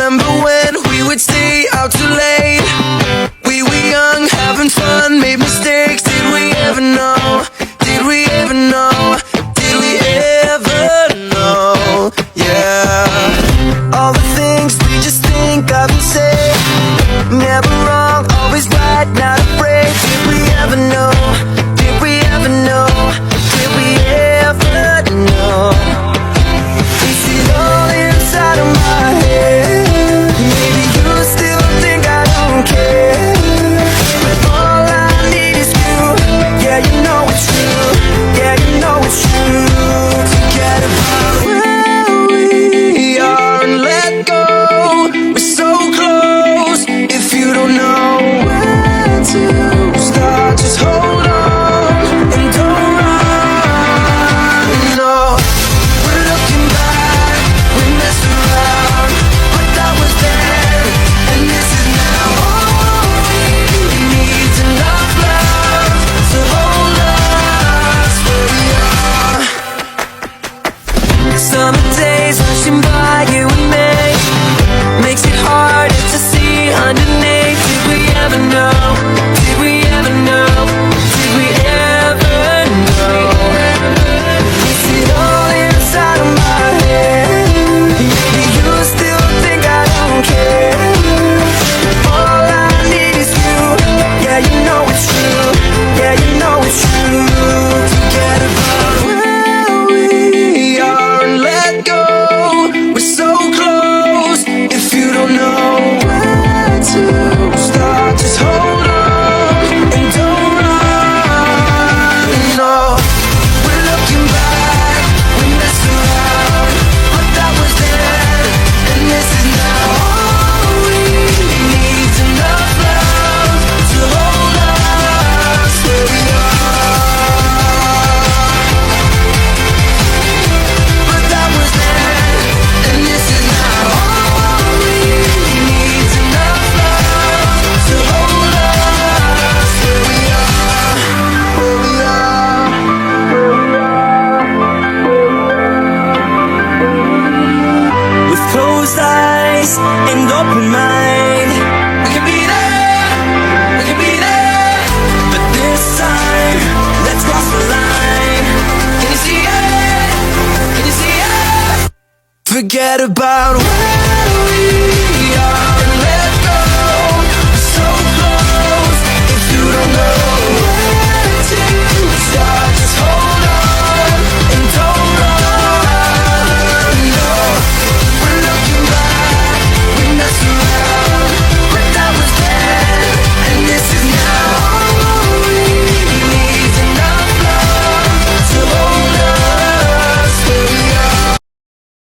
Remember when we would stay out too late? We were young, having fun, made mistakes. Did we ever know? Did we ever know? Did we ever know? Yeah. All the things we just think of and say, never wrong, always right, not afraid. Did we ever know? Did we ever know? Did we ever know? Is it all inside of my head? Maybe you still think I don't care, but all I need is you. Yeah, you know it's true. Yeah, you know it's true. Forget about where we are and let go. We're so close. If you don't know where to start, just hold on and don't run. No, we're looking back, we messed around, but that was then, and this is now. All we need is enough love to hold us where we are. Summer days rushing by you and me makes it harder to see underneath. Did we ever know? Did we ever know? Did we ever know? Is it all inside of my head? Maybe you still think I don't care, but all I need is you. Yeah, you know it's true. Yeah, you know it's true. Forget about where we are and let go. We're so close. If you don't know where to start, just hold on and don't run. No, we're looking back, we messed around, but that was then, and this is now. All we need is enough love to hold us where we are. But that was then, and this is now. All we need is enough love to hold us where we are. Where we are. With closed eyes and open mind, we can be there, we can be there. But this time, let's cross the line. Can you see it? Can you see it? Forget about where